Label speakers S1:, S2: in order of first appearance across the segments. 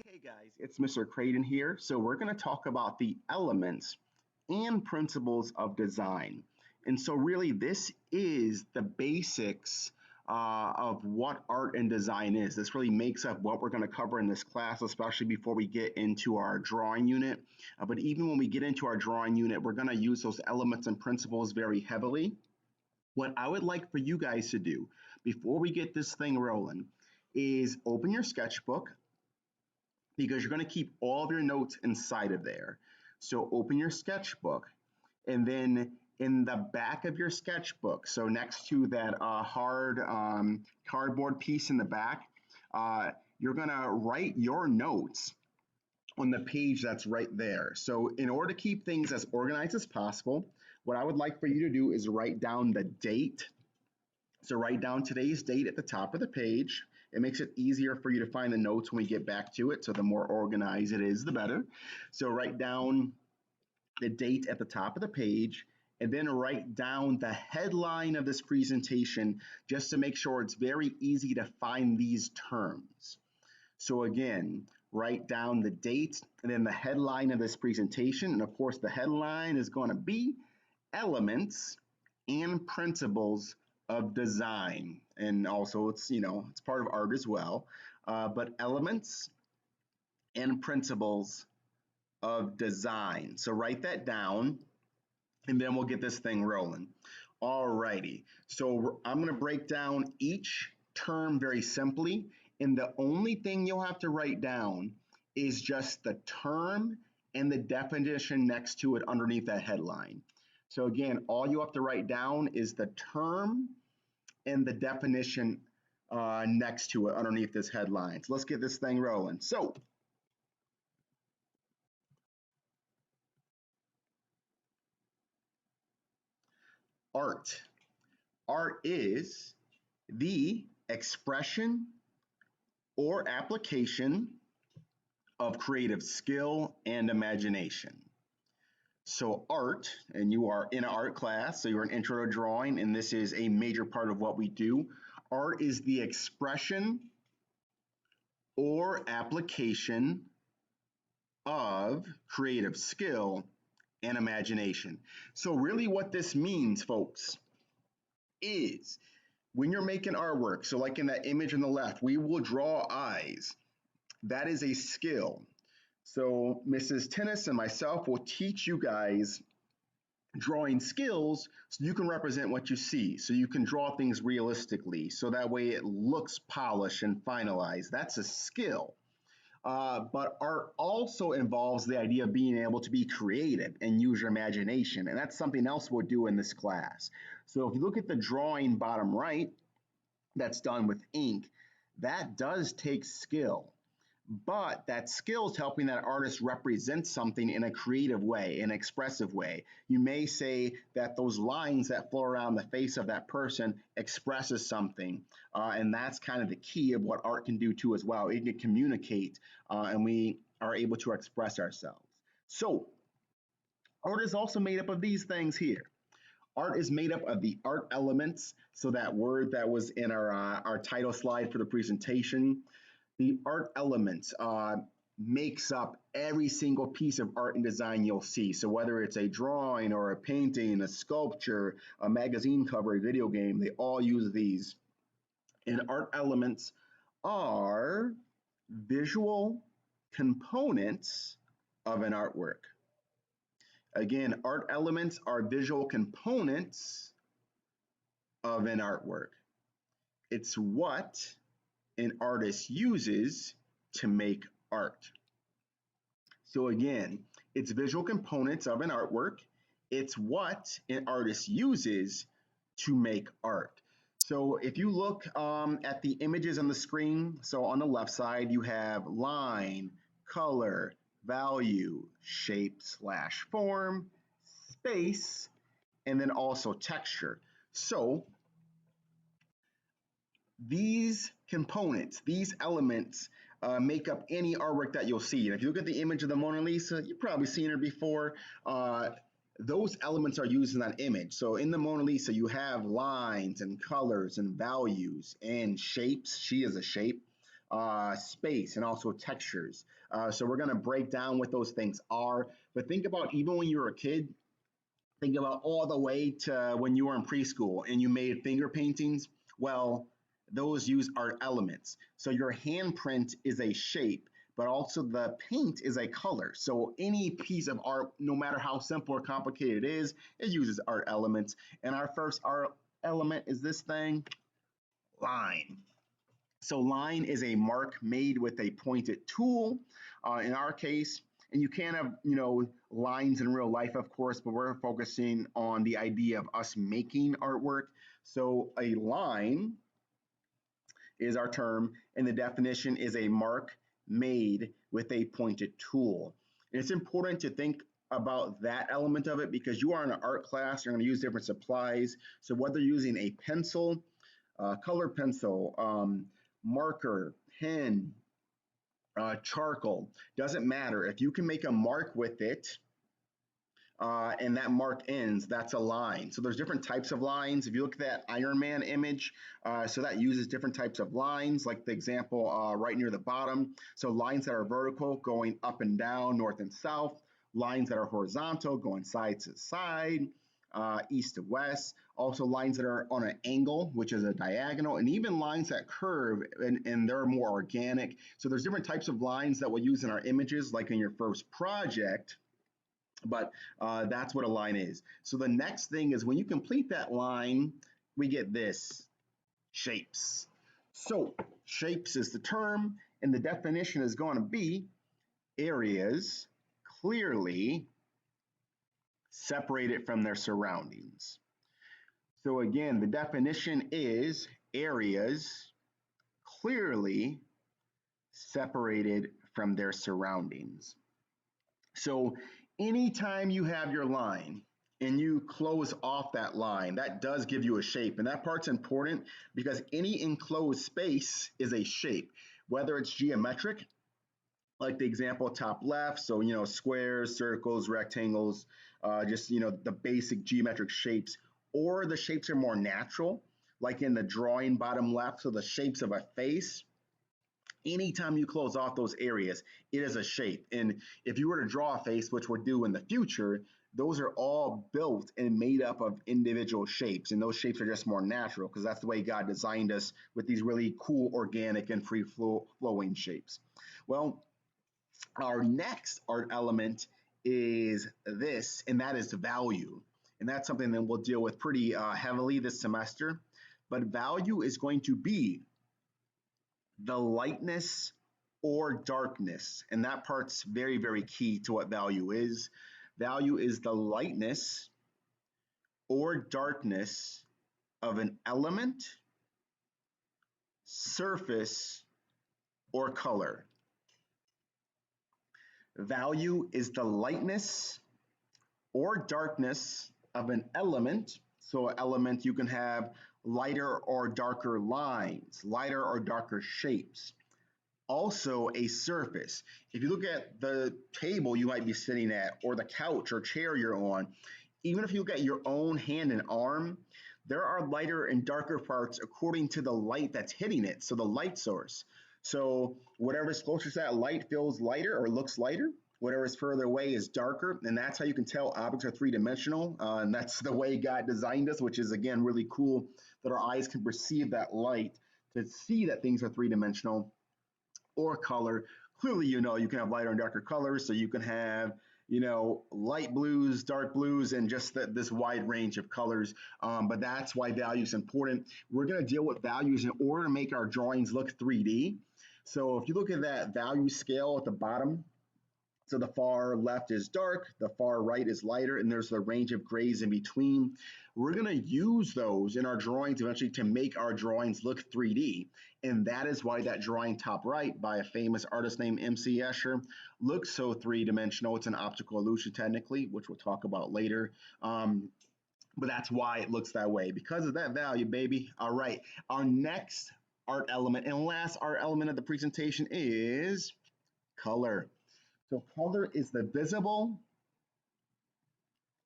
S1: Hey guys, it's Mr. Creighton here. So we're going to talk about the elements and principles of design. And so really this is the basics of what art and design is. This really makes up what we're going to cover in this class, especially before we get into our drawing unit. But even when we get into our drawing unit, we're going to use those elements and principles very heavily. What I would like for you guys to do before we get this thing rolling is open your sketchbook because you're going to keep all of your notes inside of there. So open your sketchbook, and then in the back of your sketchbook, so next to that hard cardboard piece in the back, you're going to write your notes on the page that's right there. So in order to keep things as organized as possible, what I would like for you to do is write down the date. So write down today's date at the top of the page. It makes it easier for you to find the notes when we get back to it. So the more organized it is, the better. So write down the date at the top of the page, and then write down the headline of this presentation just to make sure it's very easy to find these terms. So again, write down the date and then the headline of this presentation. And of course, the headline is going to be elements and principles of design. And also it's part of art as well. But elements and principles of design. So write that down and then we'll get this thing rolling. Alrighty, so I'm going to break down each term very simply, and the only thing you'll have to write down is just the term and the definition next to it underneath that headline. So again, all you have to write down is the term and the definition next to it underneath this headline. So let's get this thing rolling. So art. Art is the expression or application of creative skill and imagination. So art, and you are in an art class, so you're an intro to drawing, and this is a major part of what we do. Art is the expression or application of creative skill and imagination. So really what this means, folks, is when you're making artwork, so like in that image on the left, we will draw eyes. That is a skill. So Mrs. Tennis and myself will teach you guys drawing skills so you can represent what you see, so you can draw things realistically, so that way it looks polished and finalized. That's a skill. But art also involves the idea of being able to be creative and use your imagination, and that's something else we'll do in this class. So if you look at the drawing bottom right, that's done with ink, that does take skill. But that skill is helping that artist represent something in a creative way, an expressive way. You may say that those lines that flow around the face of that person expresses something, and that's kind of the key of what art can do too as well. It can communicate, and we are able to express ourselves. So art is also made up of these things here. Art is made up of the art elements, so that word that was in our title slide for the presentation. The art elements makes up every single piece of art and design you'll see. So whether it's a drawing or a painting, a sculpture, a magazine cover, a video game, they all use these. And art elements are visual components of an artwork. Again, art elements are visual components of an artwork. It's what an artist uses to make art. So again, it's visual components of an artwork. It's what an artist uses to make art. So if you look at the images on the screen, so on the left side, you have line, color, value, shape slash form, space, and then also texture. So these components, these elements make up any artwork that you'll see. And if you look at the image of the Mona Lisa, you've probably seen her before. Those elements are used in that image. So in the Mona Lisa, you have lines and colors and values and shapes. She is a shape. space, and also textures. So we're going to break down what those things are. But think about even when you were a kid, think about all the way to when you were in preschool and you made finger paintings. Well, those use art elements. So your handprint is a shape, but also the paint is a color. So any piece of art, no matter how simple or complicated it is, it uses art elements. And our first art element is this thing, line. So line is a mark made with a pointed tool. In our case, and you can have, lines in real life, of course, but we're focusing on the idea of us making artwork. So a line is our term, and the definition is a mark made with a pointed tool. And it's important to think about that element of it because you are in an art class, you're going to use different supplies. So whether using a pencil, color pencil, marker, pen, charcoal, doesn't matter. If you can make a mark with it, and that mark ends, that's a line. So there's different types of lines. If you look at that Iron Man image, so that uses different types of lines, like the example right near the bottom. So lines that are vertical going up and down, north and south, lines that are horizontal going side to side, east to west, also lines that are on an angle, which is a diagonal, and even lines that curve and they're more organic. So there's different types of lines that we'll use in our images, like in your first project. But that's what a line is. So the next thing is when you complete that line, we get this, shapes. So shapes is the term, and the definition is going to be areas clearly separated from their surroundings. So again, the definition is areas clearly separated from their surroundings. So anytime you have your line and you close off that line, that does give you a shape. And that part's important because any enclosed space is a shape, whether it's geometric, like the example top left. So, squares, circles, rectangles, just, the basic geometric shapes, or the shapes are more natural, like in the drawing bottom left. So the shapes of a face. Anytime you close off those areas, it is a shape. And if you were to draw a face, which we'll do in the future, those are all built and made up of individual shapes. And those shapes are just more natural because that's the way God designed us with these really cool, organic, and free flowing shapes. Well, our next art element is this, and that is value. And that's something that we'll deal with pretty heavily this semester. But value is going to be the lightness or darkness. And that part's very, very key to what value is. Value is the lightness or darkness of an element, surface, or color. Value is the lightness or darkness of an element. So an element, you can have lighter or darker lines, lighter or darker shapes. Also a surface. If you look at the table you might be sitting at, or the couch or chair you're on, even if you look at your own hand and arm, there are lighter and darker parts according to the light that's hitting it, so the light source. So whatever's closer to that light feels lighter or looks lighter. Whatever is further away is darker, and that's how you can tell objects are three-dimensional, and that's the way God designed us, which is, again, really cool that our eyes can perceive that light to see that things are three-dimensional. Or color. Clearly, you can have lighter and darker colors, so you can have, light blues, dark blues, and just this wide range of colors. But that's why value is important. We're going to deal with values in order to make our drawings look 3D. So if you look at that value scale at the bottom, so the far left is dark, the far right is lighter, and there's a range of grays in between. We're going to use those in our drawings eventually to make our drawings look 3D. And that is why that drawing top right by a famous artist named M.C. Escher looks so three-dimensional. It's an optical illusion technically, which we'll talk about later. But that's why it looks that way, because of that value, baby. All right, our next art element and last art element of the presentation is color. So color is the visible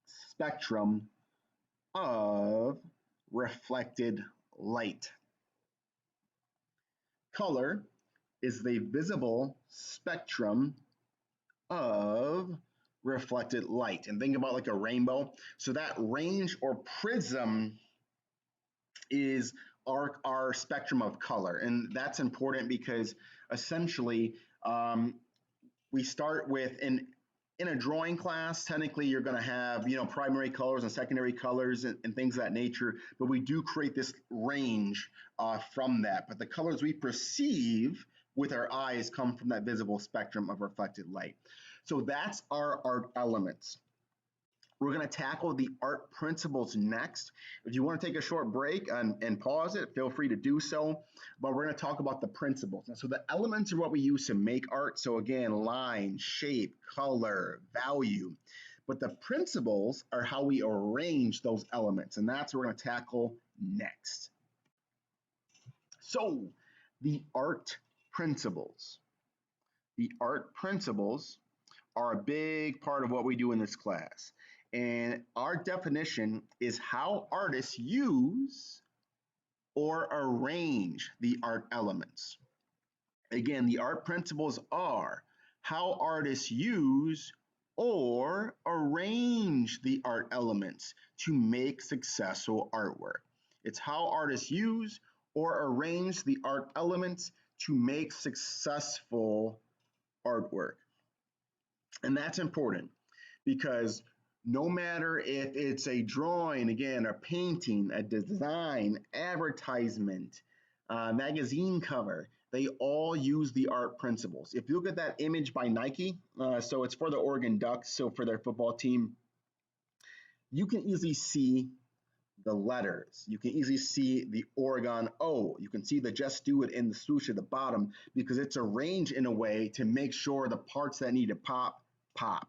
S1: spectrum of reflected light. Color is the visible spectrum of reflected light. And think about like a rainbow. So that range or prism is our spectrum of color. And that's important because essentially we start with in a drawing class, technically you're going to have, primary colors and secondary colors and things of that nature, but we do create this range from that. But the colors we perceive with our eyes come from that visible spectrum of reflected light. So that's our art elements. We're going to tackle the art principles next. If you want to take a short break and pause it, feel free to do so. But we're going to talk about the principles. And so the elements are what we use to make art. So again, line, shape, color, value. But the principles are how we arrange those elements. And that's what we're going to tackle next. So the art principles. The art principles are a big part of what we do in this class. And our definition is how artists use or arrange the art elements. Again, the art principles are how artists use or arrange the art elements to make successful artwork. It's how artists use or arrange the art elements to make successful artwork. And that's important because no matter if it's a drawing, again, a painting, a design, advertisement, magazine cover, they all use the art principles. If you look at that image by Nike, so it's for the Oregon Ducks, so for their football team, you can easily see the letters. You can easily see the Oregon O. You can see the Just Do It in the swoosh at the bottom because it's arranged in a way to make sure the parts that need to pop, pop.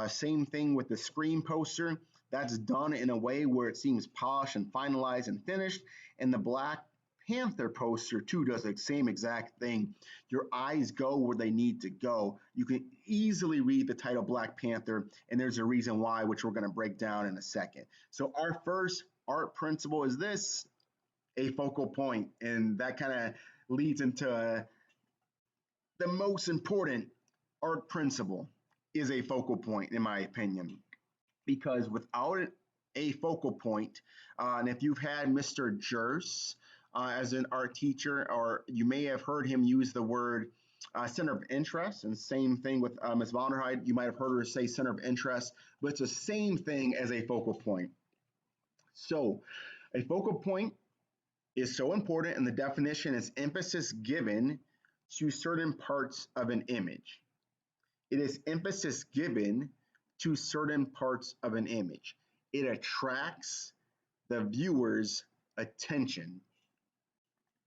S1: Same thing with the Scream poster. That's done in a way where it seems polished and finalized and finished. And the Black Panther poster too does the same exact thing. Your eyes go where they need to go. You can easily read the title Black Panther, and there's a reason why, which we're going to break down in a second. So our first art principle is this, a focal point, and that kind of leads into the most important art principle is a focal point, in my opinion, because without a focal point, and if you've had Mr. Jers as an art teacher, or you may have heard him use the word center of interest, and same thing with Ms. Vonderheide, you might have heard her say center of interest, but it's the same thing as a focal point. So a focal point is so important, and the definition is emphasis given to certain parts of an image. It is emphasis given to certain parts of an image. It attracts the viewer's attention.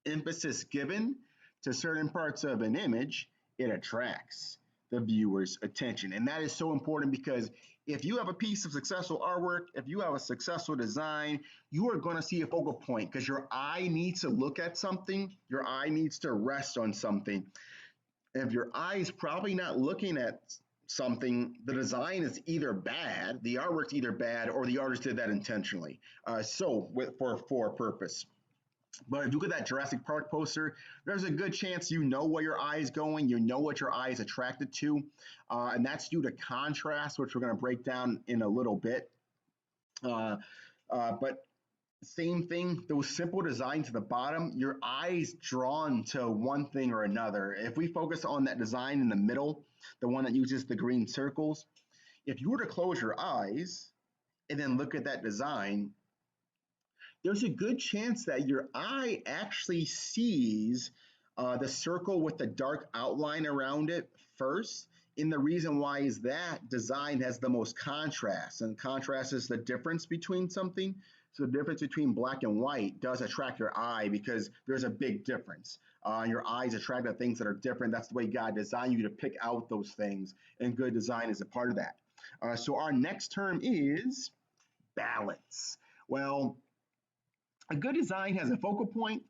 S1: Emphasis given to certain parts of an image, it attracts the viewer's attention. And that is so important because if you have a piece of successful artwork, if you have a successful design, you are going to see a focal point because your eye needs to look at something, your eye needs to rest on something. And if your eye is probably not looking at something, the design is either bad, the artwork's either bad, or the artist did that intentionally. For a purpose. But if you look at that Jurassic Park poster, there's a good chance you know where your eye is going, you know what your eye is attracted to, and that's due to contrast, which we're going to break down in a little bit. But same thing, those simple designs at the bottom, your eye's drawn to one thing or another. If we focus on that design in the middle, the one that uses the green circles, if you were to close your eyes and then look at that design, there's a good chance that your eye actually sees the circle with the dark outline around it first. And the reason why is that design has the most contrast, and contrast is the difference between something. So the difference between black and white does attract your eye because there's a big difference. Your eyes attract the things that are different. That's the way God designed you to pick out those things, and good design is a part of that. So our next term is balance. Well, a good design has a focal point,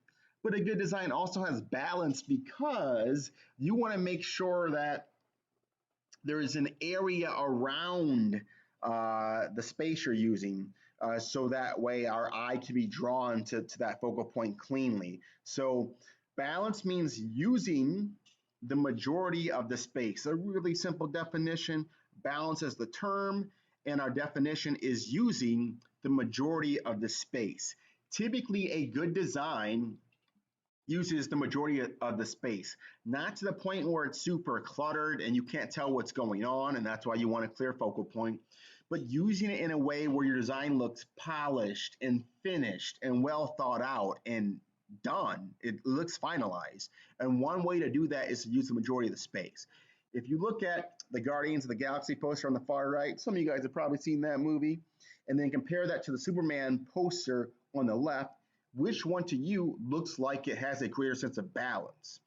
S1: but a good design also has balance because you want to make sure that there is an area around the space you're using, so that way our eye can be drawn to that focal point cleanly. So balance means using the majority of the space. A really simple definition. Balance is the term, and our definition is using the majority of the space. Typically, a good design uses the majority of the space, not to the point where it's super cluttered and you can't tell what's going on, and that's why you want a clear focal point, but using it in a way where your design looks polished and finished and well thought out and done. It looks finalized. And one way to do that is to use the majority of the space. If you look at the Guardians of the Galaxy poster on the far right, some of you guys have probably seen that movie, and then compare that to the Superman poster on the left, which one to you looks like it has a greater sense of balance?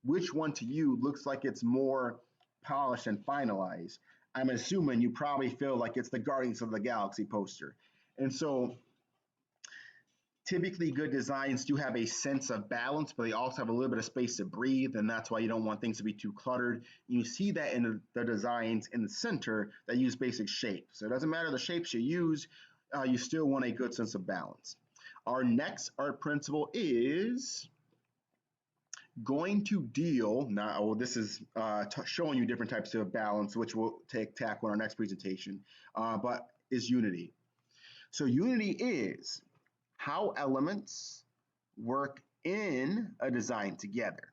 S1: Which one to you looks like it's more polished and finalized? I'm assuming you probably feel like it's the Guardians of the Galaxy poster. And so typically good designs do have a sense of balance, but they also have a little bit of space to breathe, and that's why you don't want things to be too cluttered. You see that in the designs in the center that use basic shapes. So it doesn't matter the shapes you use, you still want a good sense of balance. Our next art principle is going to deal, now this is showing you different types of balance, which we'll tackle in our next presentation, but is unity. So unity is how elements work in a design together.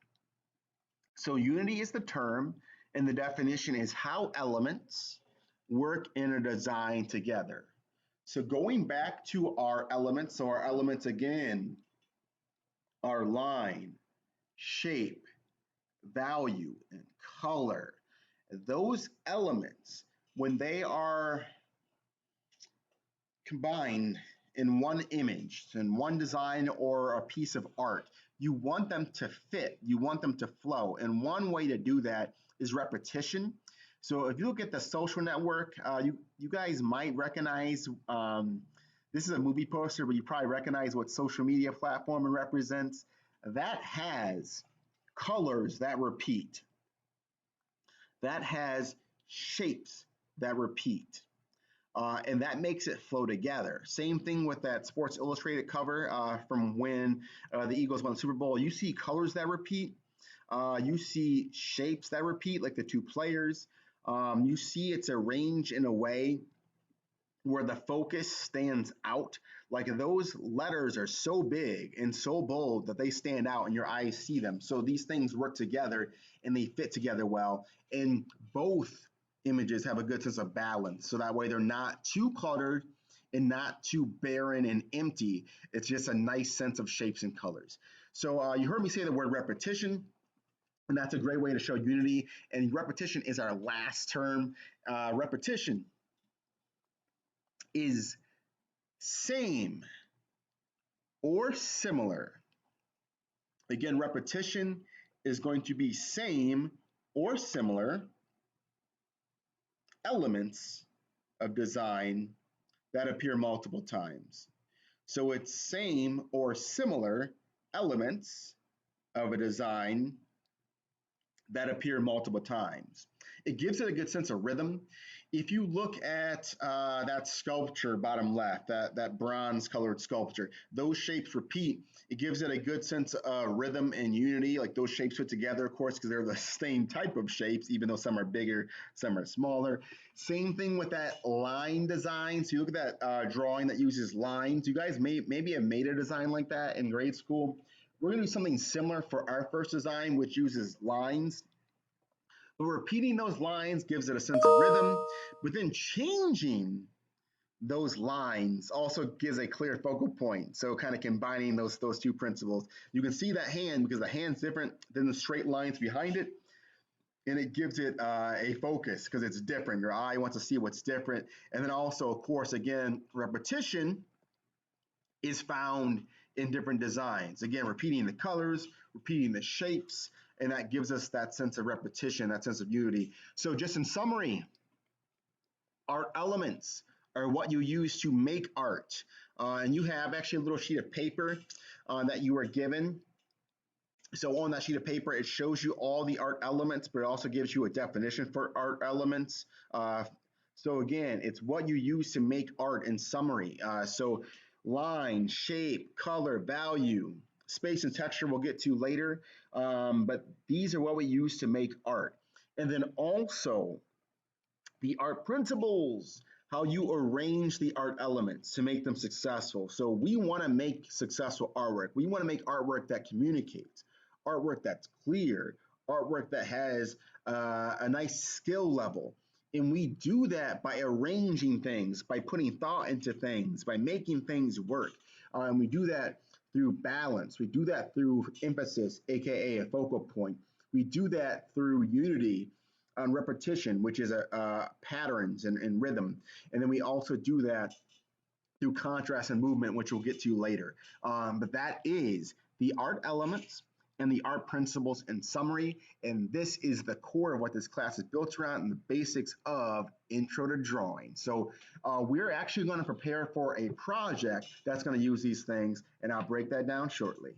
S1: So unity is the term, and the definition is how elements work in a design together. So going back to our elements, so our elements again are line, shape, value, and color. Those elements, when they are combined in one image, in one design or a piece of art, you want them to fit, you want them to flow. And one way to do that is repetition. So if you look at the Social Network, you guys might recognize, this is a movie poster, but you probably recognize what social media platform it represents. That has colors that repeat. That has shapes that repeat. And that makes it flow together. Same thing with that Sports Illustrated cover from when the Eagles won the Super Bowl. You see colors that repeat. You see shapes that repeat, like the two players. You see it's arranged in a way where the focus stands out. Like those letters are so big and so bold that they stand out and your eyes see them. So these things work together and they fit together well. And both images have a good sense of balance. So that way they're not too cluttered and not too barren and empty. It's just a nice sense of shapes and colors. So you heard me say the word repetition. And that's a great way to show unity. And repetition is our last term. Repetition is same or similar. Again, repetition is going to be same or similar elements of design that appear multiple times. So it's same or similar elements of a design that appear multiple times. It gives it a good sense of rhythm. If you look at that sculpture bottom left, that bronze colored sculpture, those shapes repeat. It gives it a good sense of rhythm and unity, like those shapes fit together, of course, because they're the same type of shapes, even though some are bigger, some are smaller. Same thing with that line design. So you look at that drawing that uses lines. You guys maybe have made a design like that in grade school. We're going to do something similar for our first design, which uses lines. But repeating those lines gives it a sense of rhythm, but then changing those lines also gives a clear focal point. So kind of combining those two principles. You can see that hand because the hand's different than the straight lines behind it. And it gives it a focus because it's different. Your eye wants to see what's different. And then also, of course, again, repetition is found in different designs. Again, repeating the colors, repeating the shapes, and that gives us that sense of repetition, that sense of unity. So just in summary, art elements are what you use to make art. And you have actually a little sheet of paper that you are given. So on that sheet of paper, it shows you all the art elements, but it also gives you a definition for art elements. So again, it's what you use to make art in summary. So line, shape, color, value, space and texture we'll get to later, but these are what we use to make art. And then also the art principles, how you arrange the art elements to make them successful. So we want to make successful artwork. We want to make artwork that communicates, artwork that's clear, artwork that has a nice skill level. And we do that by arranging things, by putting thought into things, by making things work. And we do that through balance. We do that through emphasis, aka a focal point. We do that through unity on repetition, which is patterns and rhythm. And then we also do that through contrast and movement, which we'll get to later. But that is the art elements and the art principles in summary. And this is the core of what this class is built around and the basics of intro to drawing. So we're actually going to prepare for a project that's going to use these things, and I'll break that down shortly.